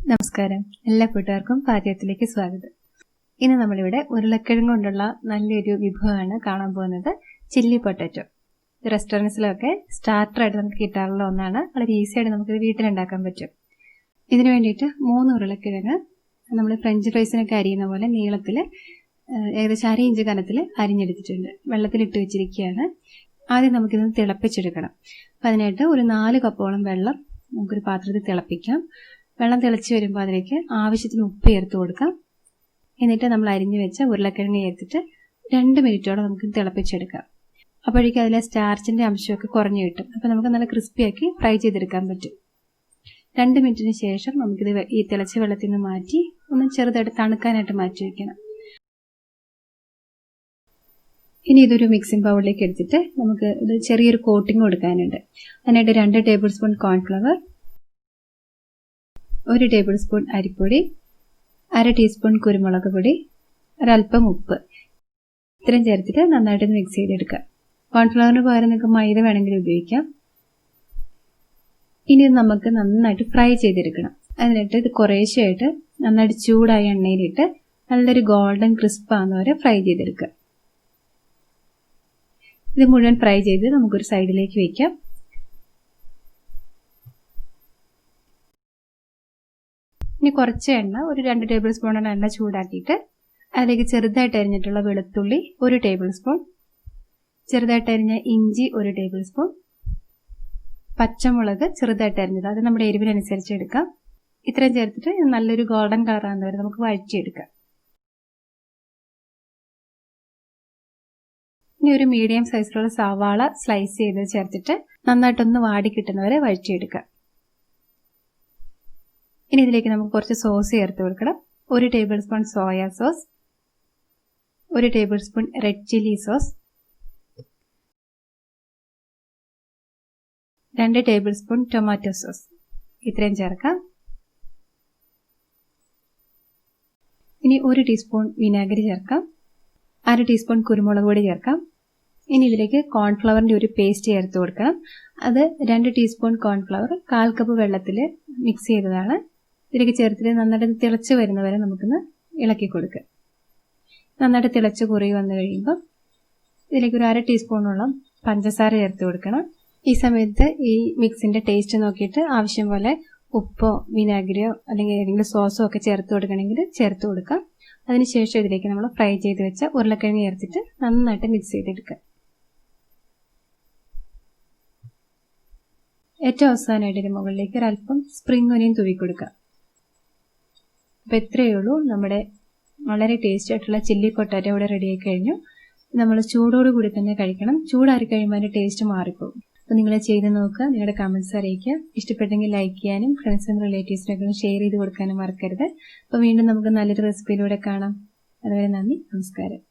നമസ്കാരം, എല്ലാ കൂട്ടുകാർക്കും പാചകത്തിലേക്ക് സ്വാഗതം. ഇന്ന് നമ്മളിവിടെ ഉരുളക്കിഴങ്ങ് കൊണ്ടുള്ള നല്ലൊരു വിഭവമാണ് കാണാൻ പോകുന്നത്. Chilli potato. റെസ്റ്റോറൻറ്റ്സിലൊക്കെ സ്റ്റാർട്ടറായിട്ട് നമുക്ക് കിട്ടാറുള്ള ഒന്നാണ്. വളരെ ഈസിയായിട്ട് നമുക്കിത് വീട്ടിലുണ്ടാക്കാൻ പറ്റും. ഇതിനു വേണ്ടിയിട്ട് 3 ഉരുളക്കിഴങ്ങ് നമ്മൾ ഫ്രഞ്ച് ഫ്രൈസിനൊക്കെ അരിയുന്ന പോലെ നീളത്തിൽ ഏകദേശം 1/2 ഇഞ്ച് കനത്തിൽ അരിഞ്ഞെടുത്തിട്ടുണ്ട്. വെള്ളത്തിലിട്ട് വെച്ചിരിക്കുകയാണ്. ആദ്യം നമുക്കിത് തിളപ്പിച്ചെടുക്കണം. അപ്പം അതിനായിട്ട് ഒരു 4 കപ്പോളം വെള്ളം നമുക്കൊരു പാത്രത്തിൽ തിളപ്പിക്കാം. വെള്ളം തിളച്ച് വരുമ്പോൾ അതിലേക്ക് ആവശ്യത്തിന് ഉപ്പ് ചേർത്ത് കൊടുക്കാം. എന്നിട്ട് നമ്മൾ അരിഞ്ഞു വെച്ച ഉരുളക്കിഴങ്ങ് ചേർത്തിട്ട് 2 മിനിറ്റോളം നമുക്ക് തിളപ്പിച്ചെടുക്കാം. അപ്പോഴേക്കും അതിലെ സ്റ്റാർച്ചിൻ്റെ അംശമൊക്കെ കുറഞ്ഞു കിട്ടും. അപ്പോൾ നമുക്ക് നല്ല ക്രിസ്പിയാക്കി ഫ്രൈ ചെയ്തെടുക്കാൻ പറ്റും. 2 മിനിറ്റിന് ശേഷം നമുക്കിത് ഈ തിളച്ച വെള്ളത്തിൽ നിന്ന് മാറ്റി ഒന്ന് ചെറുതായിട്ട് തണുക്കാനായിട്ട് മാറ്റി വയ്ക്കണം. ഇനി ഇതൊരു മിക്സിംഗ് ബൗളിലേക്ക് എടുത്തിട്ട് നമുക്ക് ഇത് ചെറിയൊരു കോട്ടിംഗ് കൊടുക്കാനുണ്ട്. അതിനായിട്ട് 2 table spoon cornflour, 1 table spoon അരിപ്പൊടി, 1/2 ടീസ്പൂൺ കുരുമുളക് പൊടി, ഒരല്പം ഉപ്പ്, ഇത്രയും ചേർത്തിട്ട് നന്നായിട്ട് മിക്സ് ചെയ്തെടുക്കുക. കോൺഫ്ലവറിന് പകരം നിങ്ങൾക്ക് മൈദ വേണമെങ്കിൽ ഉപയോഗിക്കാം. ഇനി ഇത് നമുക്ക് നന്നായിട്ട് ഫ്രൈ ചെയ്തെടുക്കണം. അതിനായിട്ട് ഇത് കുറേശ്ശെയായിട്ട് നന്നായിട്ട് ചൂടായ എണ്ണയിലിട്ട് നല്ലൊരു ഗോൾഡൻ ക്രിസ്പ് ആകുന്നവരെ ഫ്രൈ ചെയ്തെടുക്കുക. ഇത് മുഴുവൻ ഫ്രൈ ചെയ്ത് നമുക്കൊരു സൈഡിലേക്ക് വയ്ക്കാം. ഇനി കുറച്ച് എണ്ണ, ഒരു 2 ടേബിൾ സ്പൂണോളം എണ്ണ ചൂടാക്കിയിട്ട് അതിലേക്ക് ചെറുതായിട്ട് അരിഞ്ഞിട്ടുള്ള വെളുത്തുള്ളി 1 ടേബിൾ സ്പൂൺ, ചെറുതായിട്ട് അരിഞ്ഞ ഇഞ്ചി 1 ടേബിൾ സ്പൂൺ, പച്ചമുളക് ചെറുതായിട്ട് അരിഞ്ഞത്, അത് നമ്മുടെ എരിവിനനുസരിച്ച് എടുക്കാം. ഇത്രയും ചേർത്തിട്ട് നല്ലൊരു ഗോൾഡൻ കളർ ആകുന്നവരെ നമുക്ക് വഴറ്റിയെടുക്കാം. ഇനി ഒരു മീഡിയം സൈസിലുള്ള സവാള സ്ലൈസ് ചെയ്ത് ചേർത്തിട്ട് നന്നായിട്ടൊന്ന് വാടി കിട്ടുന്നവരെ വഴറ്റിയെടുക്കാം. ഇനി ഇതിലേക്ക് നമുക്ക് കുറച്ച് സോസ് ചേർത്ത് കൊടുക്കണം. 1 table spoon soya sauce, 1 table spoon red chilli sauce, 2 table spoon tomato sauce, ഇത്രയും ചേർക്കാം. ഇനി 1 ടീസ്പൂൺ വിനാഗിരി ചേർക്കാം. 1/2 ടീസ്പൂൺ കുരുമുളക് പൊടി ചേർക്കാം. ഇനി ഇതിലേക്ക് കോൺഫ്ലവറിൻ്റെ ഒരു പേസ്റ്റ് ചേർത്ത് കൊടുക്കണം. അത് 2 ടീസ്പൂൺ കോൺഫ്ലവർ 1/4 കപ്പ് വെള്ളത്തിൽ മിക്സ് ചെയ്തതാണ്. ഇതിലേക്ക് ചേർത്തിട്ട് നന്നായിട്ട് തിളച്ച് വരുന്നവരെ നമുക്കൊന്ന് ഇളക്കി കൊടുക്കുക. നന്നായിട്ട് തിളച്ച് കുറുകി വന്നു കഴിയുമ്പോൾ ഇതിലേക്ക് ഒരു 1/2 ടീസ്പൂണോളം പഞ്ചസാര ചേർത്ത് കൊടുക്കണം. ഈ സമയത്ത് ഈ മിക്സിൻ്റെ ടേസ്റ്റ് നോക്കിയിട്ട് ആവശ്യം പോലെ ഉപ്പോ വിനാഗിരിയോ അല്ലെങ്കിൽ ഏതെങ്കിലും സോസോ ഒക്കെ ചേർത്ത് കൊടുക്കണമെങ്കിൽ ചേർത്ത് കൊടുക്കാം. അതിനുശേഷം ഇതിലേക്ക് നമ്മൾ ഫ്രൈ ചെയ്ത് വെച്ച ഉരുളക്കിഴങ്ങ് ചേർത്തിട്ട് നന്നായിട്ട് മിക്സ് ചെയ്തെടുക്കുക. ഏറ്റവും അവസാനമായിട്ട് ഇതിന് മുകളിലേക്ക് ഒരല്പം സ്പ്രിംഗ് ഒനിയൻ തൂവി കൊടുക്കുക. അപ്പോൾ ഇത്രയേ ഉള്ളൂ, നമ്മുടെ വളരെ ടേസ്റ്റി ആയിട്ടുള്ള ചില്ലി പൊട്ടാറ്റോ ഇവിടെ റെഡിയായി കഴിഞ്ഞു. നമ്മൾ ചൂടോട് കൂടി തന്നെ കഴിക്കണം. ചൂടാറി കഴിയുമ്പോൾ അതിൻ്റെ ടേസ്റ്റ് മാറിപ്പോകും. അപ്പോൾ നിങ്ങൾ ചെയ്ത് നോക്കുക, നിങ്ങളുടെ കമൻറ്റ്സ് അറിയിക്കുക. ഇഷ്ടപ്പെട്ടെങ്കിൽ ലൈക്ക് ചെയ്യാനും ഫ്രണ്ട്സിനും റിലേറ്റീവ്സിനൊക്കെ ഷെയർ ചെയ്ത് കൊടുക്കാനും മറക്കരുത്. അപ്പോൾ വീണ്ടും നമുക്ക് നല്ലൊരു റെസിപ്പിയിലൂടെ കാണാം. അതുവരെ നന്ദി, നമസ്കാരം.